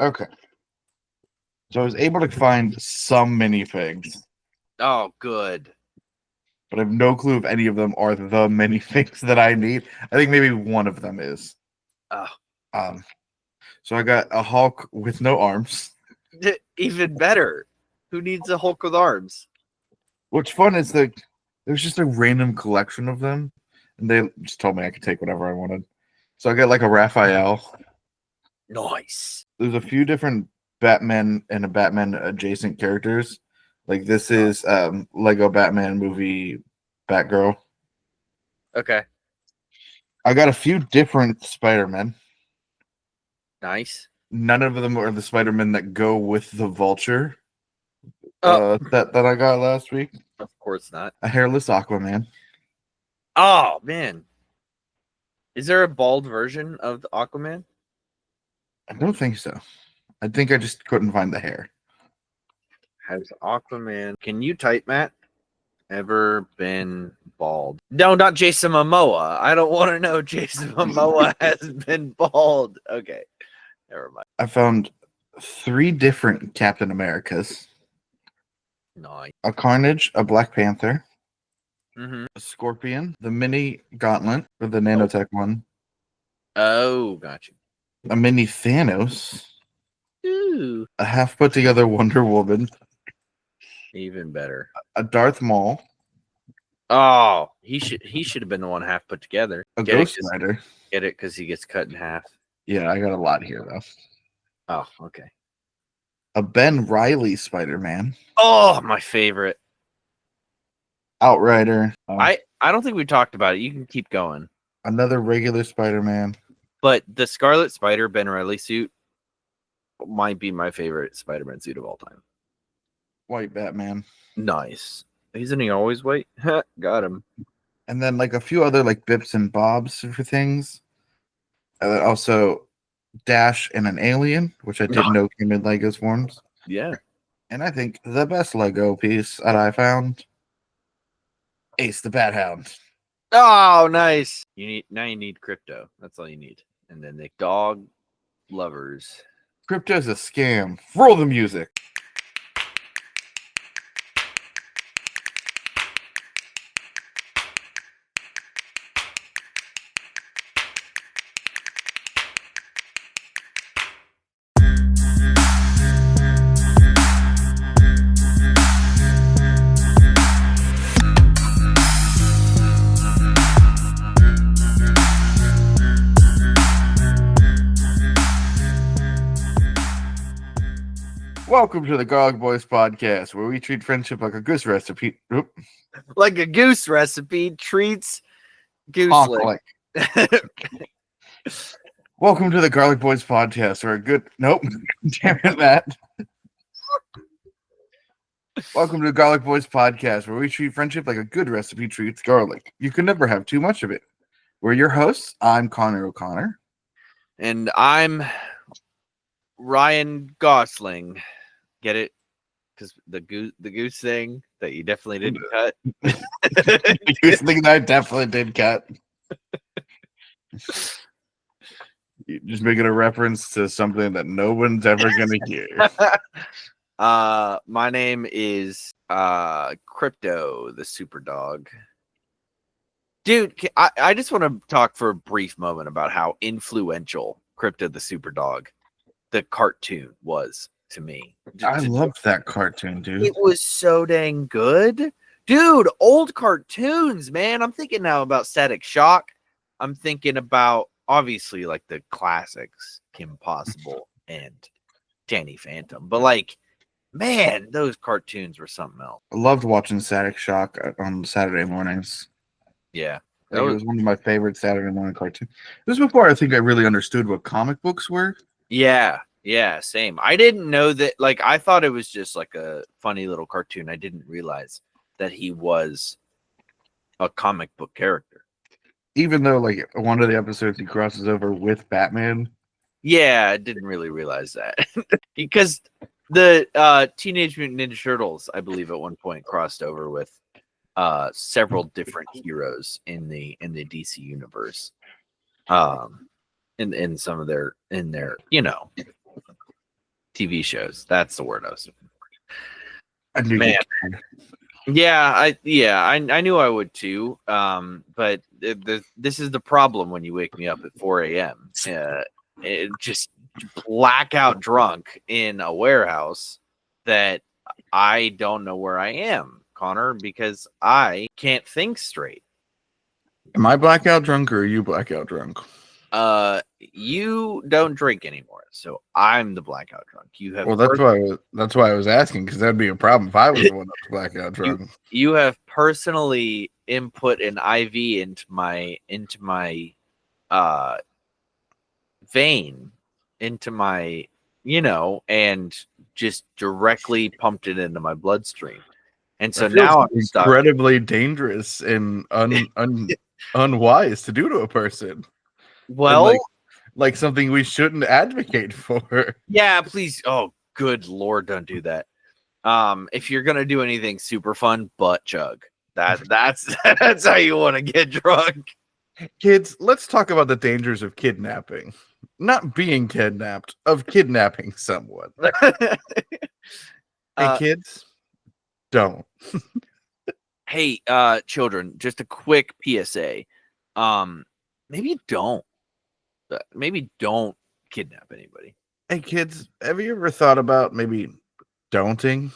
Okay. So I was able to find some minifigs, Oh, good. but I have no clue if any of them are the minifigs that I need. I think maybe one of them is. Oh, So I got a Hulk with no arms. even better. Who needs a Hulk with arms? What's fun is that there's just a random collection of them, and they just told me I could take whatever I wanted. So I got like a Raphael. Nice. There's a few different Batman and a Batman adjacent characters. Like this is Lego Batman movie Batgirl. Okay. I got a few different Spider-Men. Nice. None of them are the Spider-Men that go with the Vulture Oh, that I got last week. of course not. A hairless Aquaman. Oh, man. Is there a bald version of the Aquaman? I don't think so. I think I just couldn't find the hair. Has Aquaman... Can you type, Matt? Ever been bald? No, not Jason Momoa. I don't want to know Jason Momoa has been bald. Okay. Never mind. I found 3 different Captain Americas. Nice. A Carnage, a Black Panther, Mm-hmm. a Scorpion, the mini Gauntlet, or the nanotech one, Oh, gotcha. a mini Thanos, Ooh. a half put together Wonder Woman, Even better. a Darth Maul, Oh, he should have been the one half put together. a Ghost Rider. Get it because he gets cut in half. Yeah, I got a lot here though. Oh, okay. A Ben Reilly Spider-Man, Oh, my favorite. Outrider, I don't think we talked about it. You can keep going. another regular Spider-Man. But the Scarlet Spider Ben Reilly suit might be my favorite Spider-Man suit of all time. White Batman. Nice. Isn't he always white? Got him. And then like a few other like bips and bobs for things. And then also Dash and an alien, which I didn't know came in Legos forms. Yeah. And I think the best Lego piece that I found, Ace the Bat Hound. Oh, nice. You need crypto. That's all you need. And then the dog lovers. Crypto's a scam. Roll the music. Welcome to the Garlic Boys podcast, where we treat friendship like a goose recipe. Oop. Like a goose recipe treats goose Honk lick. Welcome to the Garlic Boys podcast, where a good damn it, Matt. Welcome to the Garlic Boys podcast, where we treat friendship like a good recipe treats garlic. You can never have too much of it. We're your hosts. I'm Connor O'Connor. And I'm Ryan Gosling. Get it? Because the goose thing that you definitely didn't cut. The goose thing that I definitely did cut. You're just making a reference to something that no one's ever gonna hear. My name is Crypto, the super dog. Dude, I just want to talk for a brief moment about how influential Crypto the super dog, the cartoon, was to me. I loved that cartoon, dude. It was so dang good. Dude, old cartoons, man. I'm thinking now about Static Shock. I'm thinking about, obviously, like the classics, Kim Possible and Danny Phantom. But, like, man, those cartoons were something else. I loved watching Static Shock on Saturday mornings. Yeah. It was one of my favorite Saturday morning cartoons. This was before I think I really understood what comic books were. Yeah, same. I didn't know that. Like, I thought it was just like a funny little cartoon. I didn't realize that he was a comic book character. Even though, like, one of the episodes he crosses over with Batman. Yeah, I didn't really realize that. Because the Teenage Mutant Ninja Turtles, I believe, at one point crossed over with several different heroes in the DC universe. In some of their, you know. TV shows. That's the word I was looking I knew Man. you cared. Yeah, I knew I would too. But this is the problem when you wake me up at 4 a.m. Just blackout drunk in a warehouse that I don't know where I am, Connor, because I can't think straight. Am I blackout drunk or are you blackout drunk? You don't drink anymore, so I'm the blackout drunk. You have Well, that's why I was asking, because that'd be a problem if I was the one that's blackout drunk. You have personally input an IV into my vein, into my and just directly pumped it into my bloodstream. And so now I'm incredibly dangerous and unwise to do to a person. Well, like something we shouldn't advocate for. Yeah, please. Oh, good Lord, don't do that. If you're gonna do anything super fun, butt chug. That's how you want to get drunk. Kids, let's talk about the dangers of kidnapping. Not being kidnapped, of kidnapping someone. Hey, kids, don't. Hey, children, just a quick PSA. Maybe don't kidnap anybody. Hey, kids, have you ever thought about maybe don'ting?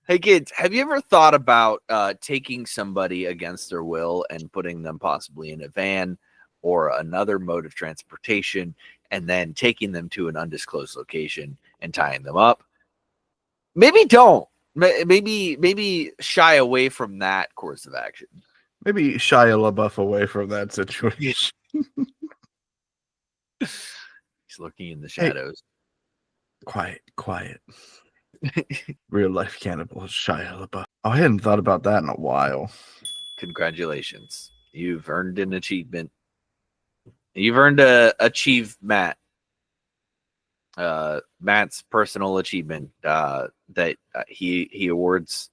Hey, kids, have you ever thought about taking somebody against their will and putting them possibly in a van or another mode of transportation and then taking them to an undisclosed location and tying them up? Maybe don't. Maybe shy away from that course of action. Maybe Shia LaBeouf away from that situation. He's looking in the shadows. Hey, quiet. Real life cannibal Shia LaBeouf. Oh, I hadn't thought about that in a while. Congratulations. You've earned an achievement. You've earned a achieve Matt. Matt's personal achievement that he awards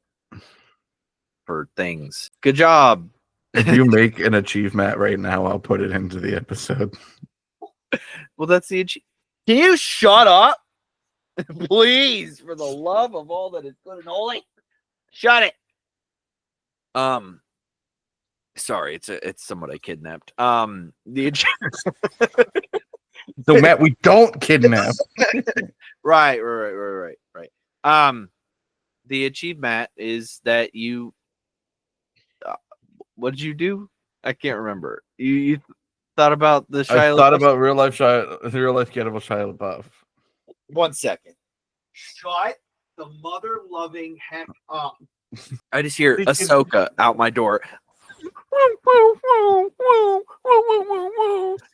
for things. Good job. If you make an achievement right now, I'll put it into the episode. Well, that's the achievement. Can you shut up? Please, for the love of all that is good and holy, shut it. Sorry, it's someone I kidnapped. So Matt, we don't kidnap. Right. The achievement is that you. What did you do? I can't remember. You thought about the Shia. I thought about real life cannibal Shia LaBeouf. 1 second. Shut the mother loving heck up. I just hear Ahsoka out my door.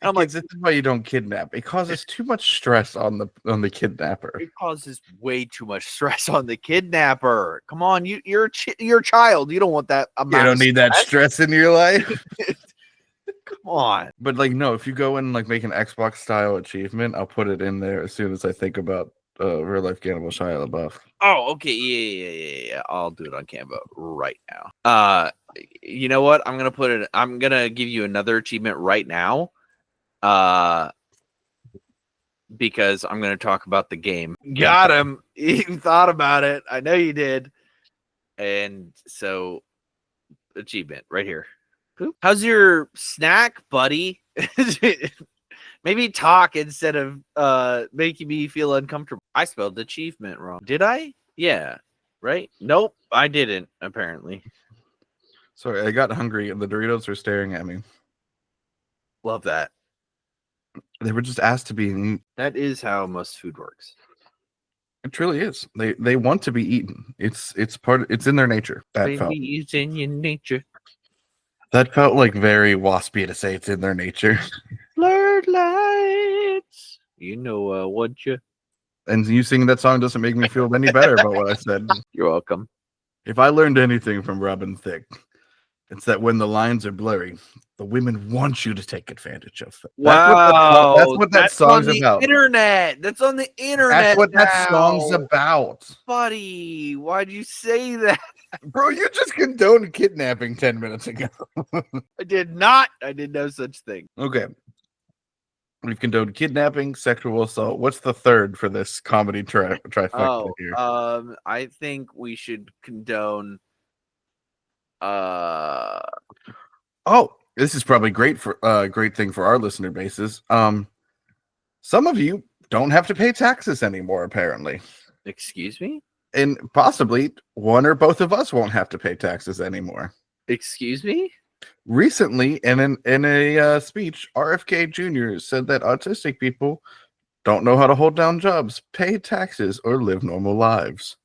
I'm like, this is why you don't kidnap. It causes too much stress on the kidnapper. It causes way too much stress on the kidnapper. Come on, you're a child. You don't want that amount. You don't need that stress in your life. Come on. But like, no, if you go and like make an Xbox style achievement, I'll put it in there as soon as I think about real life cannibal Shia LaBeouf. Oh, okay, yeah. I'll do it on Canva right now. You know what? I'm gonna give you another achievement right now. Because I'm gonna talk about the game. Got him. You thought about it. I know you did. And so, achievement right here. How's your snack, buddy? Maybe talk instead of making me feel uncomfortable. I spelled achievement wrong. Did I? Yeah. Right? Nope, I didn't, apparently. Sorry, I got hungry and the Doritos were staring at me. Love that. They were just asked to be eaten. That is how most food works. It truly is. They want to be eaten. It's in their nature. It's in your nature. That felt like very waspy to say it's in their nature. Blurred lights. You know what you. And you singing that song doesn't make me feel any better about what I said. You're welcome. If I learned anything from Robin Thicke, it's that when the lines are blurry, the women want you to take advantage of them. Wow, that's what that song's about. Internet. That's on the internet. That's what that song's about. Buddy, why'd you say that? Bro, you just condoned kidnapping 10 minutes ago. I did not. I did no such thing. Okay. We've condoned kidnapping, sexual assault. What's the third for this comedy trifecta here? I think we should condone. Oh, this is probably great thing for our listener bases. Some of you don't have to pay taxes anymore, apparently. Excuse me? And possibly one or both of us won't have to pay taxes anymore. Excuse me? Recently, in a speech, RFK Jr. said that autistic people don't know how to hold down jobs, pay taxes, or live normal lives.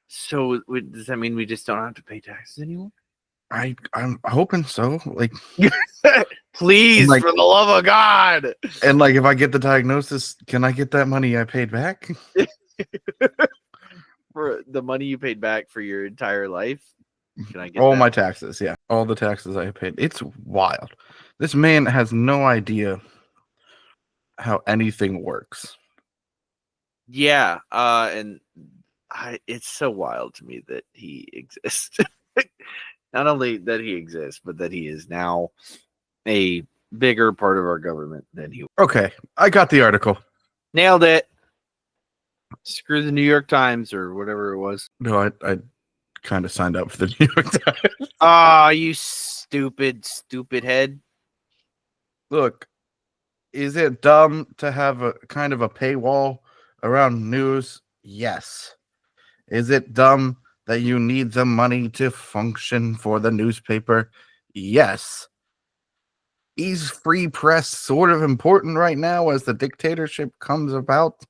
So does that mean we just don't have to pay taxes anymore? I'm hoping so. Like, please, like, for the love of God. And like, if I get the diagnosis, can I get that money I paid back? For the money you paid back for your entire life? Can I get all that? my taxes? Yeah, all the taxes I paid. It's wild. This man has no idea how anything works. Yeah, it's so wild to me that he exists. Not only that he exists, but that he is now a bigger part of our government than he was. Okay, I got the article. Nailed it. Screw the New York Times or whatever it was. No, I kind of signed up for the New York Times. Ah, you stupid head. Look, is it dumb to have a kind of a paywall around news? Yes. Is it dumb that you need the money to function for the newspaper? Yes. Is free press sort of important right now as the dictatorship comes about?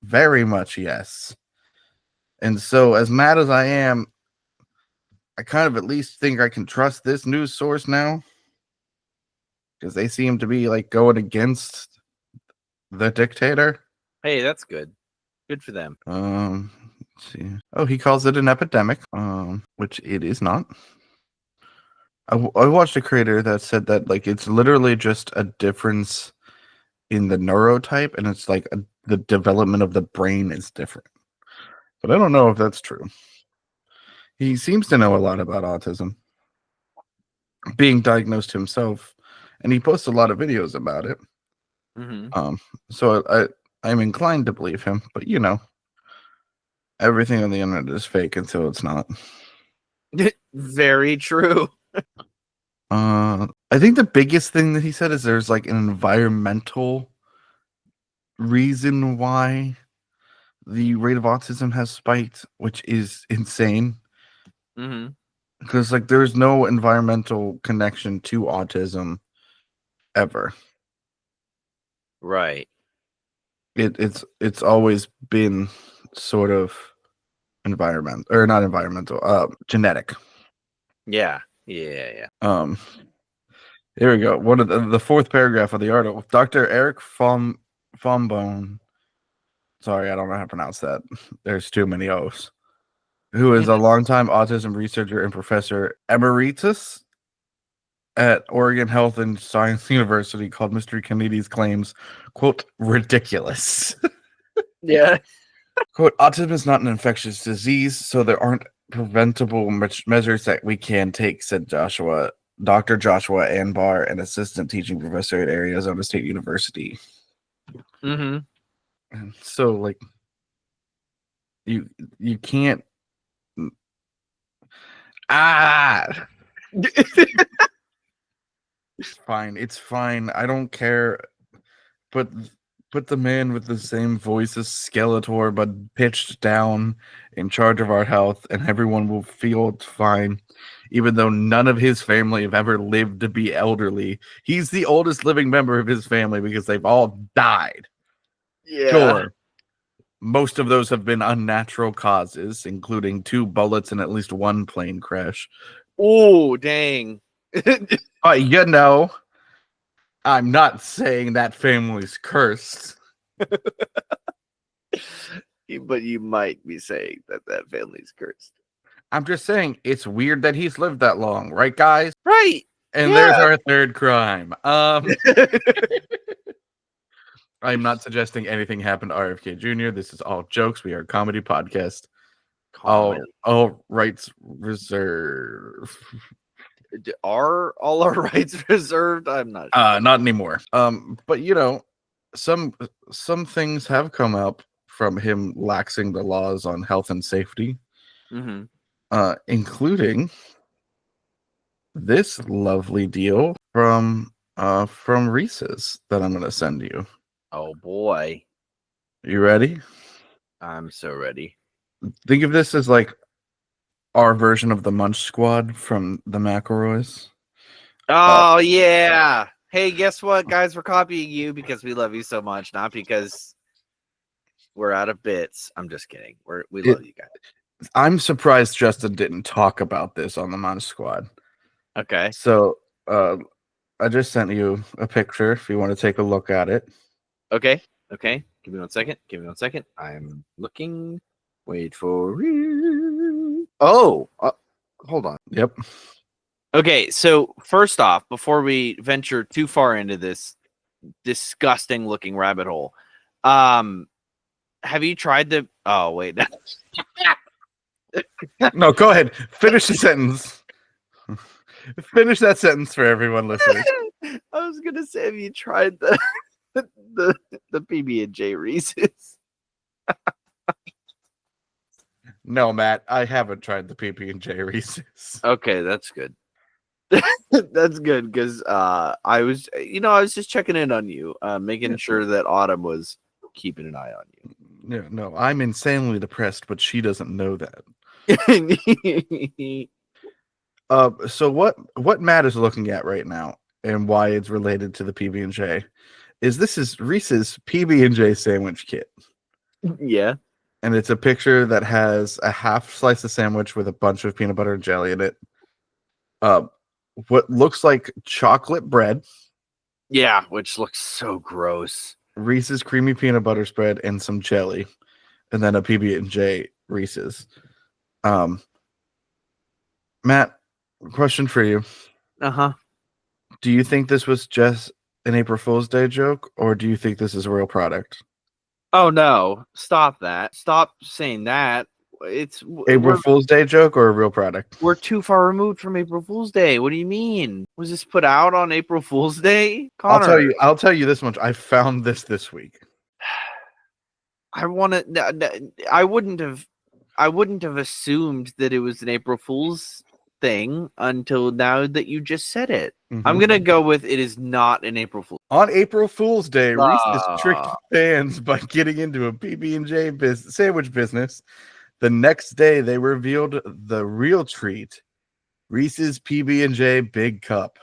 Very much yes. And so, as mad as I am, I kind of at least think I can trust this news source now, because they seem to be like going against the dictator. Hey, that's good. Good for them. Let's see. Oh, he calls it an epidemic, which it is not. I watched a creator that said that like it's literally just a difference in the neurotype, and it's like the development of the brain is different. But I don't know if that's true. He seems to know a lot about autism, being diagnosed himself, and he posts a lot of videos about it. Mm-hmm. So I'm inclined to believe him, but you know, everything on the internet is fake until it's not. Very true. I think the biggest thing that he said is there's like an environmental reason why the rate of autism has spiked, which is insane. Mm-hmm. Because like there's no environmental connection to autism ever. Right. It's always been sort of genetic. Yeah. Here we go. One of the fourth paragraph of the article. Dr. Eric Fombone. Sorry, I don't know how to pronounce that. There's too many O's. Who is a longtime autism researcher and professor emeritus at Oregon Health and Science University, called Mr. Kennedy's claims, quote, ridiculous. Yeah. Quote, autism is not an infectious disease, so there aren't preventable measures that we can take, said Dr. Joshua Anbar, an assistant teaching professor at Arizona State University. Mm-hmm. And so, like, you can't. It's fine. I don't care. But put the man with the same voice as Skeletor, but pitched down, in charge of our health, and everyone will feel fine. Even though none of his family have ever lived to be elderly. He's the oldest living member of his family because they've all died. Yeah. Sure. Most of those have been unnatural causes, including 2 bullets and at least 1 plane crash. Oh, dang. But you know, I'm not saying that family's cursed. But you might be saying that family's cursed. I'm just saying it's weird that he's lived that long, right, guys? Right. And there's our third crime. I'm not suggesting anything happened to RFK Jr. This is all jokes. We are a comedy podcast. All rights reserved. Are all our rights reserved? I'm not sure. Not anymore. But some things have come up from him laxing the laws on health and safety, including this lovely deal from Reeses that I'm gonna send you. Oh boy. You ready? I'm so ready. Think of this as like our version of the Munch Squad from the McElroys. Oh yeah. Hey, guess what, guys? We're copying you because we love you so much, not because we're out of bits. I'm just kidding. We love you guys. I'm surprised Justin didn't talk about this on the Munch Squad. Okay. So I just sent you a picture if you want to take a look at it. Okay. Give me 1 second. I'm looking. Wait for it. Oh, hold on. Yep. Okay, so first off, before we venture too far into this disgusting looking rabbit hole, have you tried the? Oh wait, No, go ahead. Finish the sentence. Finish that sentence for everyone listening. I was gonna say, have you tried the the PB&J Reeses? No, Matt, I haven't tried the PB&J Reeses. Okay, that's good. That's good because I was just checking in on you, making sure that Autumn was keeping an eye on you. No, I'm insanely depressed, but she doesn't know that. So what Matt is looking at right now and why it's related to the PB&J is this is Reese's PB&J sandwich kit. Yeah. And it's a picture that has a half slice of sandwich with a bunch of peanut butter and jelly in it. What looks like chocolate bread. Yeah, which looks so gross. Reese's creamy peanut butter spread and some jelly, and then a PB&J Reese's. Matt, question for you. Uh-huh. Do you think this was just an April Fool's Day joke, or do you think this is a real product? Oh no! Stop that! Stop saying that. It's April Fool's Day joke or a real product? We're too far removed from April Fool's Day. What do you mean? Was this put out on April Fool's Day, Connor? I'll tell you this much. I found this week. I wouldn't have assumed that it was an April Fool's thing until now that you just said it. Mm-hmm. I'm gonna go with it is not an April Fool's. On April Fool's Day, Reese's tricked fans by getting into a PB&J sandwich business. The next day, they revealed the real treat, Reese's PB&J Big Cup.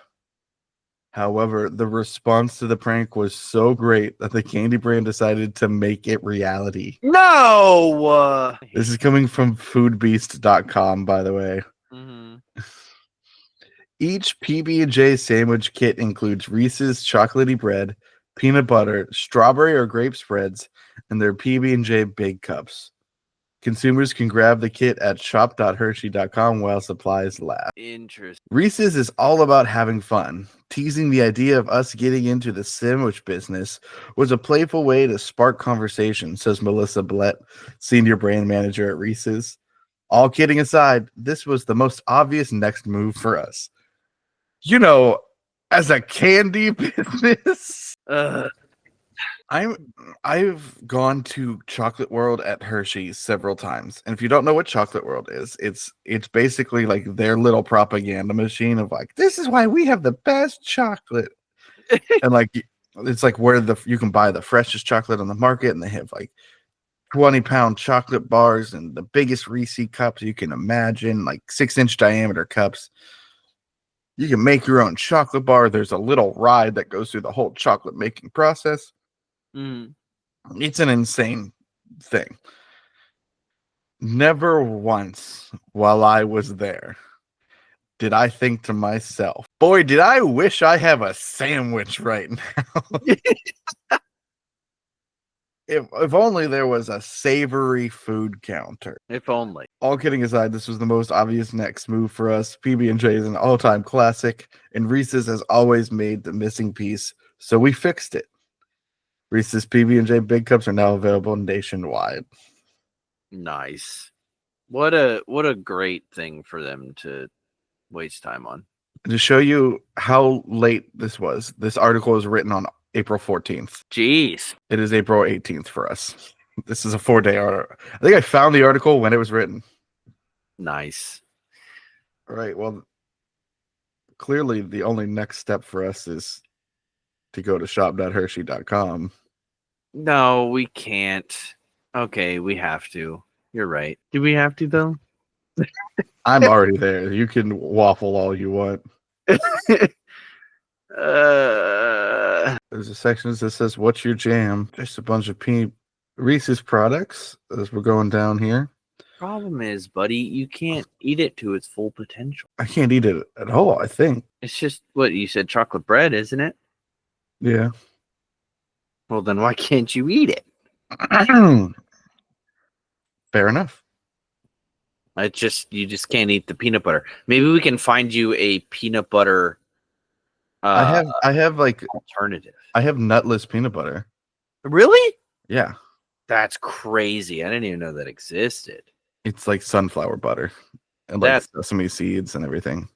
However, the response to the prank was so great that the candy brand decided to make it reality. No! This is coming from foodbeast.com, by the way. Mm-hmm. Each PB&J sandwich kit includes Reese's chocolatey bread, peanut butter, strawberry or grape spreads, and their PB&J Big Cups. Consumers can grab the kit at shop.hershey.com while supplies last. Interesting. Reese's is all about having fun. Teasing the idea of us getting into the sandwich business was a playful way to spark conversation, says Melissa Blett, senior brand manager at Reese's. All kidding aside, this was the most obvious next move for us. As a candy business, I've gone to Chocolate World at Hershey's several times, and if you don't know what Chocolate World is, it's basically like their little propaganda machine of like, this is why we have the best chocolate, and like it's like where you can buy the freshest chocolate on the market, and they have like 20-pound chocolate bars and the biggest Reese cups you can imagine, like 6-inch diameter cups. You can make your own chocolate bar. There's a little ride that goes through the whole chocolate making process. It's an insane thing. Never once while I was there did I think to myself, boy, did I wish I have a sandwich right now. If only there was a savory food counter. If only. All kidding aside, this was the most obvious next move for us. PB&J is an all-time classic, and Reese's has always made the missing piece, so we fixed it. Reese's PB&J Big Cups are now available nationwide. Nice. What a great thing for them to waste time on. To show you how late this was, this article was written on April 14th. Jeez. It is April 18th for us. This is a 4-day article. I think I found the article when it was written. Nice. All right. Well, clearly the only next step for us is to go to shop.hershey.com. No, we can't. Okay, we have to. You're right. Do we have to though? I'm already there. You can waffle all you want. There's a section that says, "What's your jam?" Just a bunch of Reese's products as we're going down here. Problem is, buddy, you can't eat it to its full potential. I can't eat it at all, I think. It's just what you said, chocolate bread, isn't it? Yeah. Well, then why can't you eat it? Fair enough. You just can't eat the peanut butter. Maybe we can find you a peanut butter. I have like alternative. I have nutless peanut butter. Really? Yeah. That's crazy. I didn't even know that existed. It's like sunflower butter and like sesame seeds and everything.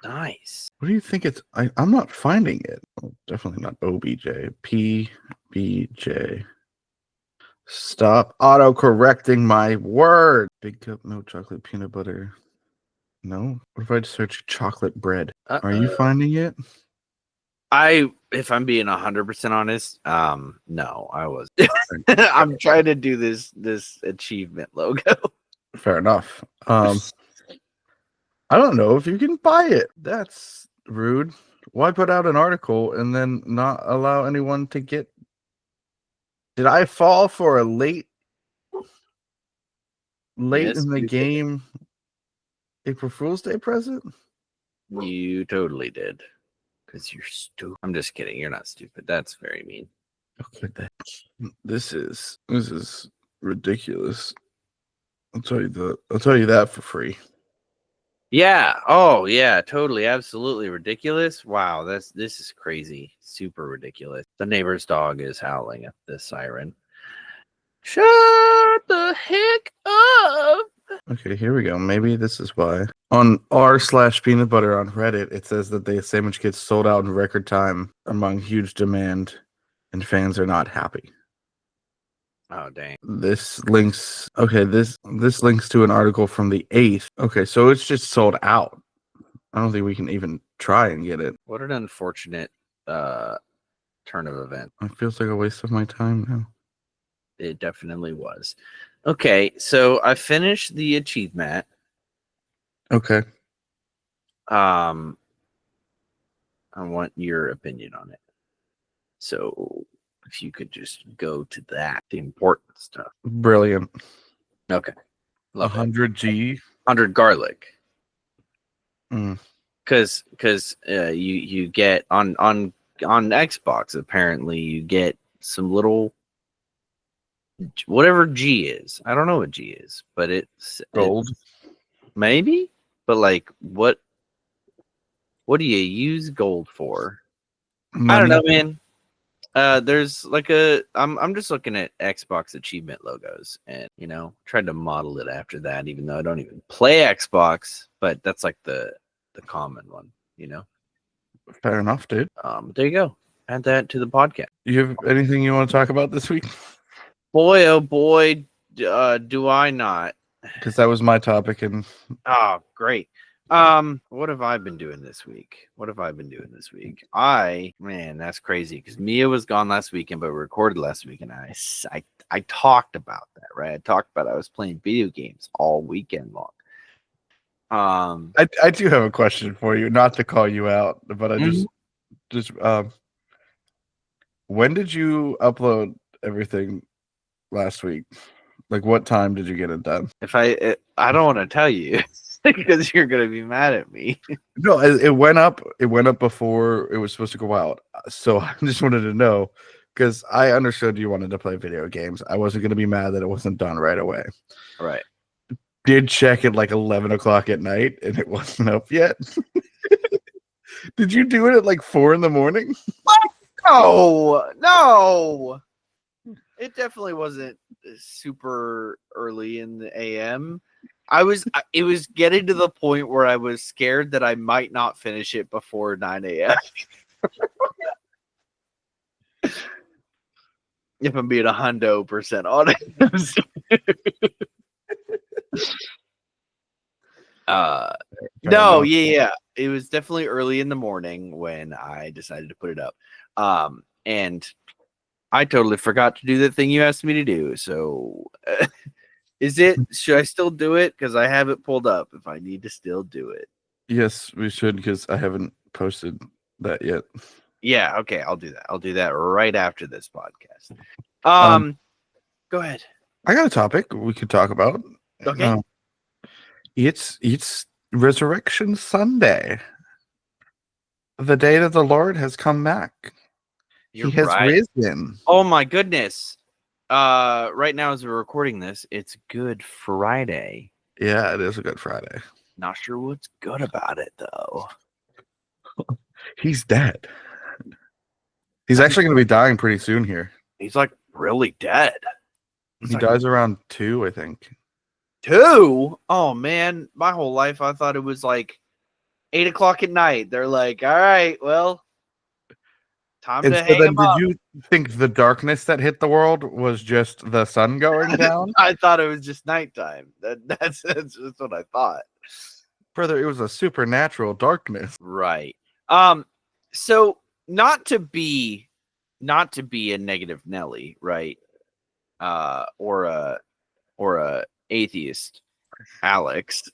Nice. What do you think it's? I'm not finding it. Oh, definitely not OBJ. PBJ. Stop auto-correcting my word. Big cup, no chocolate peanut butter. No. What if I search chocolate bread? Are you finding it? If I'm being 100% honest, no, I was. I'm trying to do this achievement logo. Fair enough. I don't know if you can buy it. That's rude. Why put out an article and then not allow anyone to get? Did I fall for a late Yes, in the game April Fool's Day present? You totally did. Because you're stupid. I'm just kidding. You're not stupid. That's very mean. Okay, this is ridiculous. I'll tell you that for free. Yeah. Oh, yeah. Totally. Absolutely ridiculous. Wow. This is crazy. Super ridiculous. The neighbor's dog is howling at the siren. Shut the heck up. Okay, here we go. Maybe this is why. On r/peanut butter on Reddit, it says that the sandwich gets sold out in record time among huge demand, and fans are not happy. Oh, dang. This links. Okay, this links to an article from the 8th. Okay, so it's just sold out. I don't think we can even try and get it. What an unfortunate turn of events. It feels like a waste of my time now. It definitely was. Okay, so I finished the achievement. Okay. I want your opinion on it. So if you could just go to that, the important stuff. Brilliant. Okay. 100G. 100 garlic. Mm. Because you get on Xbox, apparently you get some little whatever G is. I don't know what G is, but it's Gold. Maybe, but like what do you use gold for? Money. I don't know, man. There's like I'm just looking at Xbox achievement logos and tried to model it after that, even though I don't even play Xbox, but that's like the common one, Fair enough, dude. There you go. Add that to the podcast. You have anything you want to talk about this week? Boy, oh boy, do I not. Because that was my topic, and great. What have I been doing this week? Man, that's crazy because Mia was gone last weekend, but we recorded last week, and I talked about that, right? I talked about I was playing video games all weekend long. I do have a question for you, not to call you out, but I just when did you upload everything last week? Like, what time did you get it done? If I don't want to tell you because you're gonna be mad at me. No, it went up. It went up before it was supposed to go out. So I just wanted to know because I understood you wanted to play video games. I wasn't going to be mad that it wasn't done right away. Right. Did check at like 11 o'clock at night and it wasn't up yet. Did you do it at like 4 in the morning? No. It definitely wasn't super early in the AM. It was getting to the point where I was scared that I might not finish it before 9 a.m. If I'm being 100% honest. No, yeah. It was definitely early in the morning when I decided to put it up. And I totally forgot to do the thing you asked me to do. So should I still do it? Because I have it pulled up if I need to still do it. Yes, we should, because I haven't posted that yet. Yeah, okay, I'll do that. I'll do that right after this podcast. Go ahead. I got a topic we could talk about. Okay. It's Resurrection Sunday. The day that the Lord has come back. You're he has right. risen. Oh my goodness. Right now as we're recording this, it's Good Friday. Yeah, it is a Good Friday. Not sure what's good about it though. He's dead. He's actually going to be dying pretty soon here. He's like really dead. He dies around 2, I think. 2? Oh man, my whole life I thought it was like 8 o'clock at night. They're like, all right, well, time to hang him up. Did you think the darkness that hit the world was just the sun going down? I thought it was just nighttime. That's what I thought. Brother, it was a supernatural darkness. Right. So not to be a negative Nelly, right? Or a atheist Alex.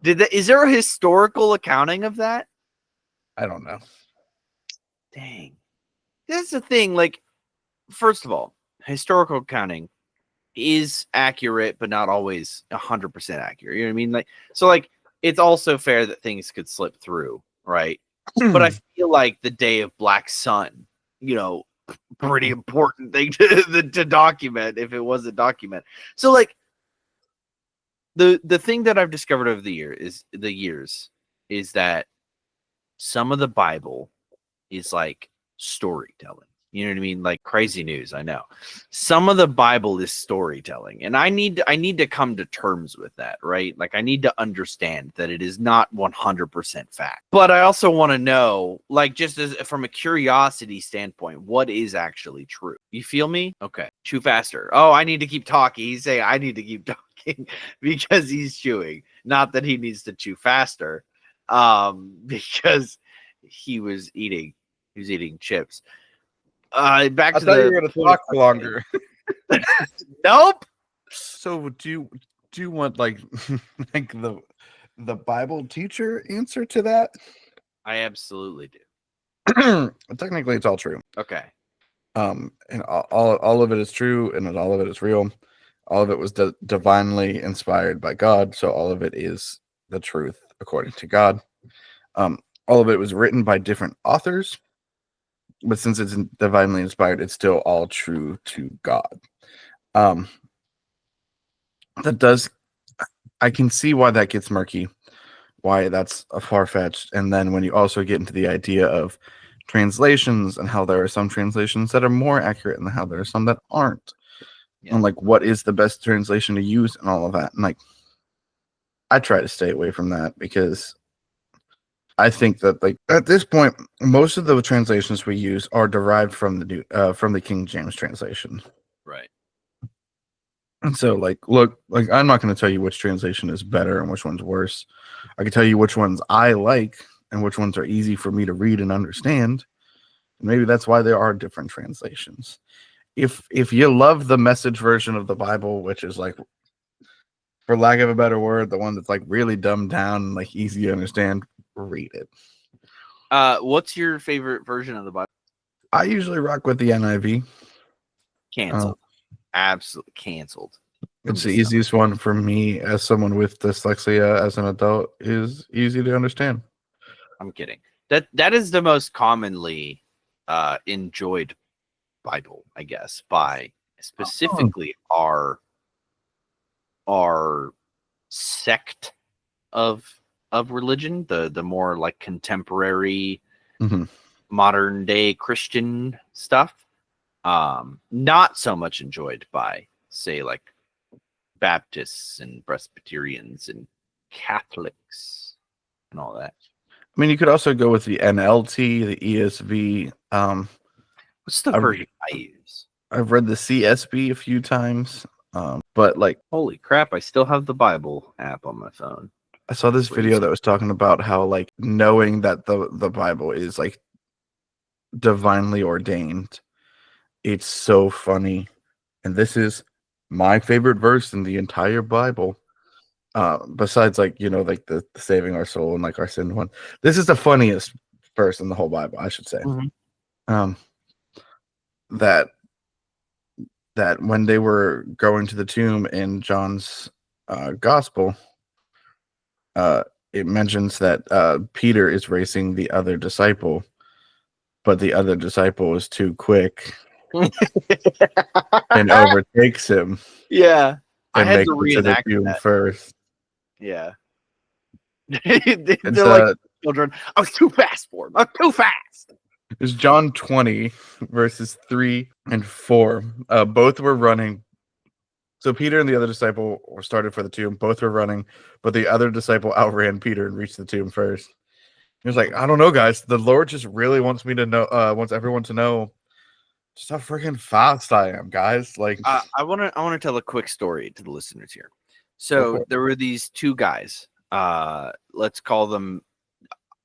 Is there a historical accounting of that? I don't know. Dang. That's the thing. Like, first of all, historical accounting is accurate, but not always 100% accurate. You know what I mean? Like, so like, it's also fair that things could slip through, right? But I feel like the day of Black Sun, pretty important thing to document if it was a document. So like, the thing that I've discovered over the years is that some of the Bible is like storytelling. You know what I mean? Like crazy news, I know. Some of the Bible is storytelling, and I need to come to terms with that, right? Like I need to understand that it is not 100% fact. But I also want to know, like just as from a curiosity standpoint, what is actually true. You feel me? Okay. Chew faster. Oh, I need to keep talking. He's saying I need to keep talking because he's chewing. Not that he needs to chew faster. Because he was eating chips. Back to you were going to talk longer. Nope. So do you want like the Bible teacher answer to that? I absolutely do. Technically, it's all true. Okay. And all of it is true, and all of it is real. All of it was divinely inspired by God, so all of it is the truth according to God. All of it was written by different authors, but since it's divinely inspired, it's still all true to God. I can see why that gets murky, why that's a far-fetched. And then when you also get into the idea of translations and how there are some translations that are more accurate and how there are some that aren't. Yeah. And like, what is the best translation to use and all of that. And like, I try to stay away from that because I think that like at this point, most of the translations we use are derived from the King James translation. Right. And so like, look, like I'm not going to tell you which translation is better and which one's worse. I can tell you which ones I like and which ones are easy for me to read and understand. And maybe that's why there are different translations. If you love the Message version of the Bible, which is like, for lack of a better word, the one that's like really dumbed down and like easy to understand, read it. What's your favorite version of the Bible? I usually rock with the NIV. Canceled. Absolutely canceled. It's the easiest one for me as someone with dyslexia as an adult. Is easy to understand. I'm kidding. That is the most commonly enjoyed Bible, I guess, by specifically our sect of religion, the more like contemporary modern day Christian stuff. Not so much enjoyed by, say, like Baptists and Presbyterians and Catholics and all that. I mean, you could also go with the NLT, the ESV. What's the I've- version I use? I've read the CSB a few times, but like Holy crap! I still have the Bible app on my phone. I saw this video Crazy. that was talking about how like knowing that the Bible is like divinely ordained. It's so funny. And this is my favorite verse in the entire Bible. Besides like, like the saving our soul and like our sin one. This is the funniest verse in the whole Bible, I should say. Mhm. That when they were going to the tomb in John's gospel, it mentions that Peter is racing the other disciple, but the other disciple is too quick and overtakes him. Yeah, I And had makes to it to the reenact tomb that. first. Yeah, It's, they're like children. I was too fast for him. I'm too fast. It's John 20, verses 3 and 4. Both were running. So Peter and the other disciple were started for the tomb. Both were running, but the other disciple outran Peter and reached the tomb first. He was like, I don't know, guys. The Lord just really wants me to know, wants everyone to know just how freaking fast I am, guys. Like, I want to tell a quick story to the listeners here. So there were these two guys. Let's call them,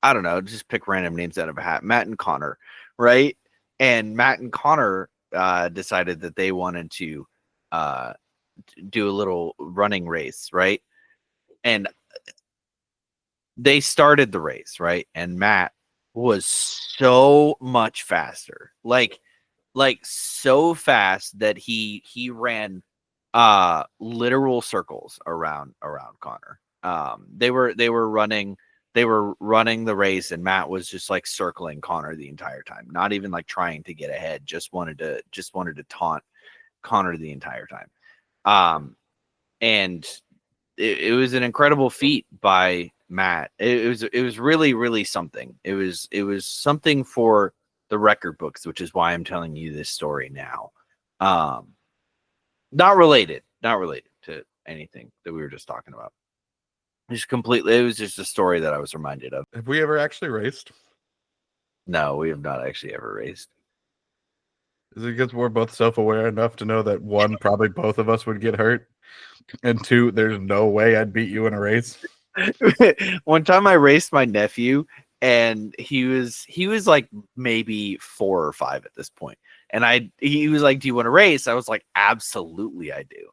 I don't know, just pick random names out of a hat. Matt and Connor, right? And Matt and Connor decided that they wanted to do a little running race, right? And they started the race, right? And Matt was so much faster, like so fast that he ran literal circles around Connor. They were running the race, and Matt was just like circling Connor the entire time, not even like trying to get ahead, just wanted to taunt Connor the entire time. And it was an incredible feat by Matt. It was really, really something. It was something for the record books, which is why I'm telling you this story now. Not related to anything that we were just talking about. It was just a story that I was reminded of. have we ever actually raced? No, we have not actually ever raced. Is it because we're both self-aware enough to know that one, probably both of us would get hurt, and two, there's no way I'd beat you in a race? One time I raced my nephew, and he was like maybe 4 or 5 at this point. And he was like, do you want to race? I was like, absolutely I do.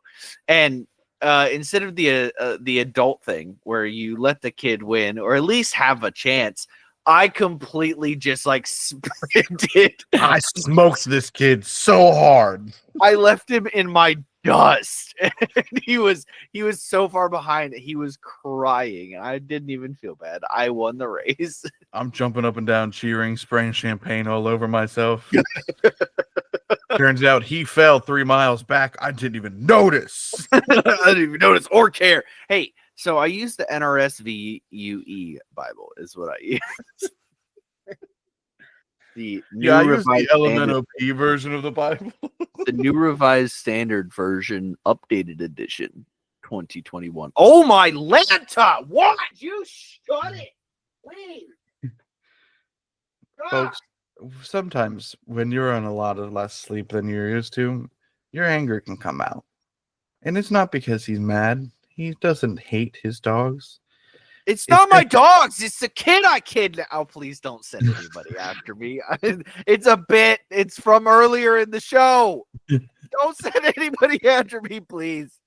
And instead of the adult thing where you let the kid win or at least have a chance, I completely just like sprinted. I smoked this kid so hard. I left him in my dust. And he was so far behind that he was crying. I didn't even feel bad. I won the race. I'm jumping up and down, cheering, spraying champagne all over myself. Turns out he fell 3 miles back. I didn't even notice. I didn't even notice or care. Hey, so I use the NRSVUE Bible is what I use. The new I use the revised Elemental P version of the Bible. the new revised standard version, updated edition, 2021. Oh my Lanta! What? You shut it, please. Folks, sometimes when you're on a lot of less sleep than you're used to, your anger can come out. And it's not because he's mad. He doesn't hate his dogs. It's not my dogs. It's the kid I kidnapped. Oh, please don't send anybody after me. It's a bit. It's from earlier in the show. Don't send anybody after me, please.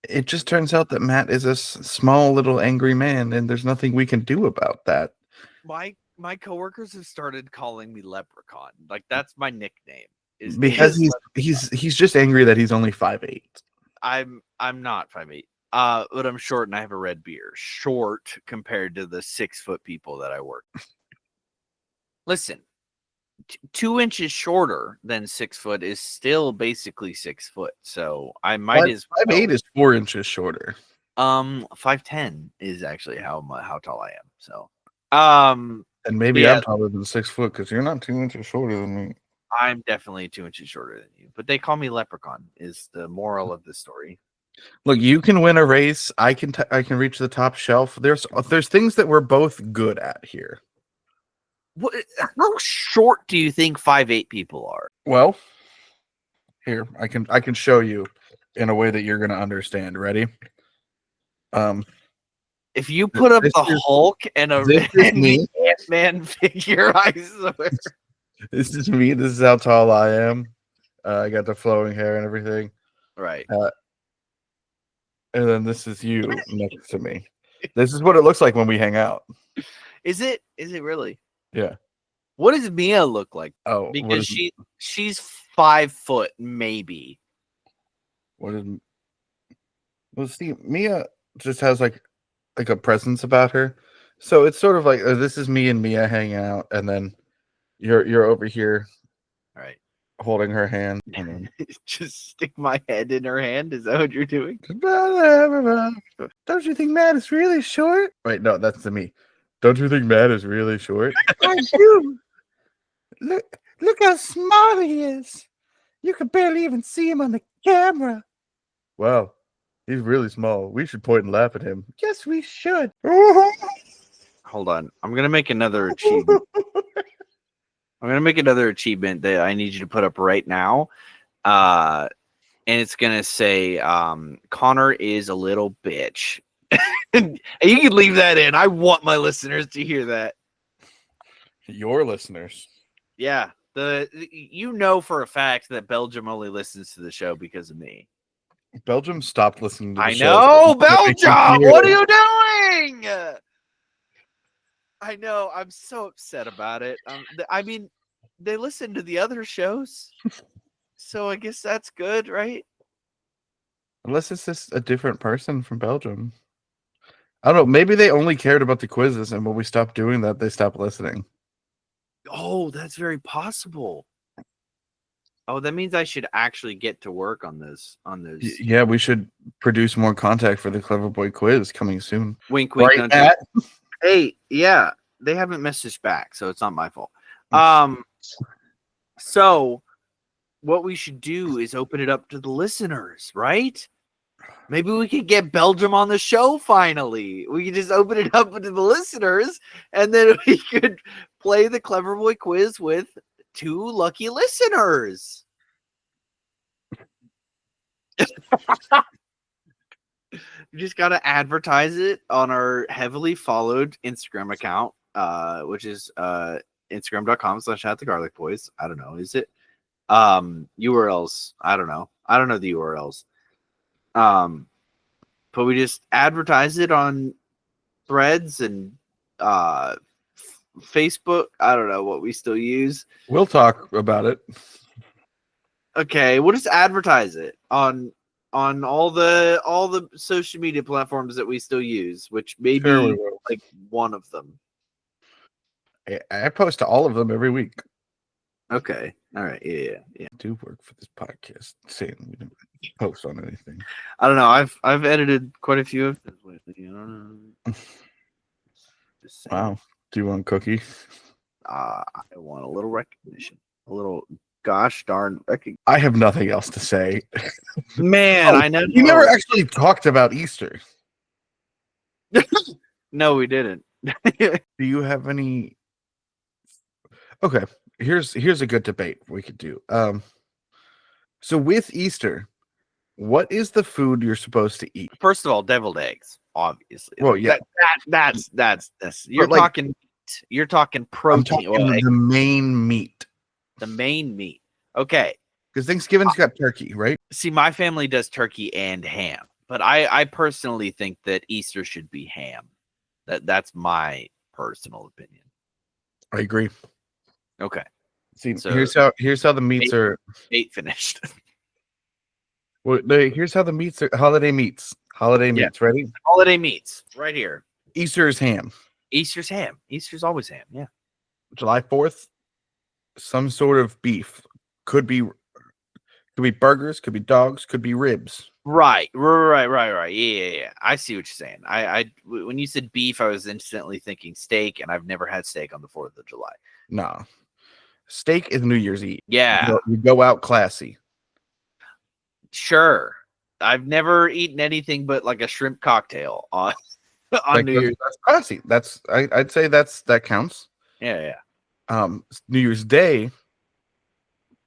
It just turns out that Matt is a small little angry man, and there's nothing we can do about that. My coworkers have started calling me Leprechaun. Like that's my nickname. Because he's just angry that he's only 5'8". I'm not 5'8". But I'm short and I have a red beard. Short compared to the 6-foot people that I work with. Listen, 2 inches shorter than 6 foot is still basically 6 foot. So I might as well. 5'8" is 4 inches shorter. 5'10" is actually how tall I am. So and maybe yeah. I'm taller than 6 foot because you're not 2 inches shorter than me. I'm definitely 2 inches shorter than you. But they call me Leprechaun is the moral of the story. Look, you can win a race. I can reach the top shelf. There's things that we're both good at here. How short do you think 5'8" people are? Well, here I can show you in a way that you're gonna understand. Ready? If you put up this the is- Hulk and this is me. Ant-Man figure, I swear. This is me. This is how tall I am. I got the flowing hair and everything. Right. And then this is you next to me. This is what it looks like when we hang out. Is it really? Yeah. What does Mia look like? Oh, Because she's 5 foot, maybe. What is? Well, see, Mia just has like a presence about her, so it's sort of like this is me and Mia hanging out, and then you're over here, All right. holding her hand, and then Just stick my head in her hand. Is that what you're doing? Don't you think Matt is really short? Wait, no, that's the me. Don't you think Matt is really short? I do. Look how small he is. You can barely even see him on the camera. Wow, he's really small. We should point and laugh at him. Yes, we should. Hold on. I'm gonna make another achievement. I'm gonna make another achievement that I need you to put up right now. And it's gonna say Connor is a little bitch. And you can leave that in. I want my listeners to hear that. Your listeners. Yeah. You know for a fact that Belgium only listens to the show because of me. Belgium stopped listening to the I show. know, Belgium. What are you doing? I know. I'm so upset about it. I mean, they listen to the other shows, so I guess that's good, right? Unless it's just a different person from Belgium. I don't know. Maybe they only cared about the quizzes, and when we stopped doing that, they stopped listening. Oh, that's very possible. Oh, that means I should actually get to work on this. Yeah, we should produce more content for the Clever Boy quiz coming soon. Wink, wink. Right, Matt? Hey, yeah, they haven't messaged back, so it's not my fault. So what we should do is open it up to the listeners, right? Maybe we could get Belgium on the show finally. We could just open it up to the listeners, and then we could play the Clever Boy quiz with 2 lucky listeners. You just got to advertise it on our heavily followed Instagram account, which is Instagram.com/@thegarlicboys. I don't know. Is it? URLs. I don't know. I don't know the URLs. But we just advertise it on Threads and Facebook. I don't know what we still use. We'll talk about it. Okay, we'll just advertise it on all the social media platforms that we still use, which may be like one of them. I post to all of them every week. Okay. All right. Yeah. I do work for this podcast, saying we don't post on anything. I don't know. I've edited quite a few of them lately. I don't know. Wow. Do you want a cookie? I want a little recognition. A little gosh darn recognition. I have nothing else to say. Man, I know. We never actually talked about Easter. No, we didn't. Do you have any? Okay, here's a good debate we could do. So with Easter, what is the food you're supposed to eat? First of all, deviled eggs, obviously. Well, yeah, that's you're like, talking protein. I'm talking the main meat. The main meat. Okay. Because Thanksgiving's got turkey, right? See, my family does turkey and ham, but I personally think that Easter should be ham. That's my personal opinion. I agree. Okay. See, so here's how the meats are. Bait finished. Well, here's how the meats are. Holiday meats. Ready? Holiday meats. Right here. Easter is ham. Easter's ham. Easter's always ham. Yeah. July 4th, some sort of beef. Could be burgers, could be dogs, could be ribs. Right. Yeah. I see what you're saying. When you said beef, I was instantly thinking steak, and I've never had steak on the 4th of July. Nah. Steak is New Year's Eve. Yeah. You go out classy. Sure. I've never eaten anything but like a shrimp cocktail on Like, New Year's. that's classy. I'd say that counts. Yeah. New Year's Day,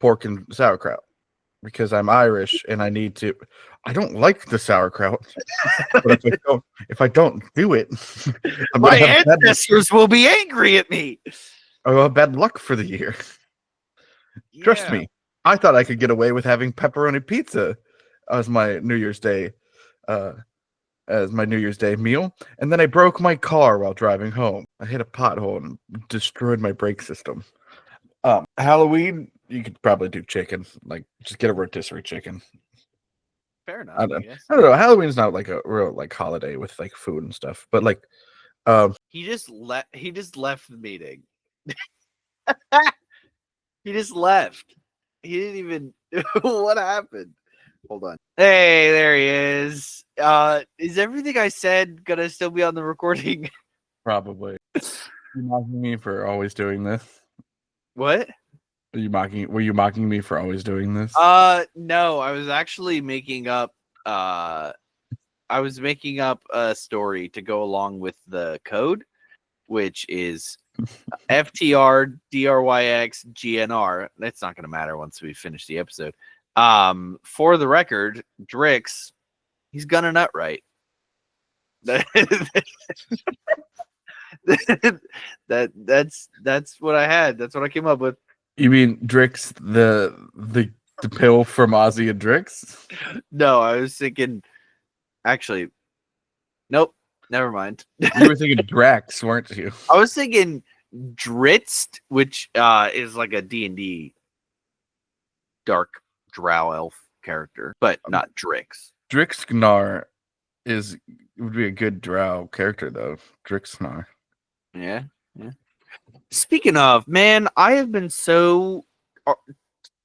pork and sauerkraut, because I'm Irish and I need to. I don't like the sauerkraut, but if I don't do it, I'm My gonna have ancestors will be angry at me. I'll have bad luck for the year. Trust me. I thought I could get away with having pepperoni pizza as my New Year's Day, meal, and then I broke my car while driving home. I hit a pothole and destroyed my brake system. Halloween, you could probably do chicken, like just get a rotisserie chicken. Fair enough. I don't know. Halloween's not like a real like holiday with like food and stuff, but like, he just left the meeting. He just left. He didn't even. What happened? Hold on. Hey, there he is. Is everything I said gonna still be on the recording? Probably. You mocking me for always doing this? What? Were you mocking me for always doing this? No, I was actually making up a story to go along with the code, which is FTR DRYX GNR. That's not gonna matter once we finish the episode. For the record, Drix, he's gonna nut right. That's what I had. That's what I came up with. You mean Drix, the pill from Ozzy and Drix? No, I was thinking. Actually, nope. Never mind. You were thinking Drax, weren't you? I was thinking Dritz, which is like a D&D dark drow elf character, but not Drix. Drixgnar would be a good drow character though. Drixgnar. Yeah. Speaking of, man, I have been so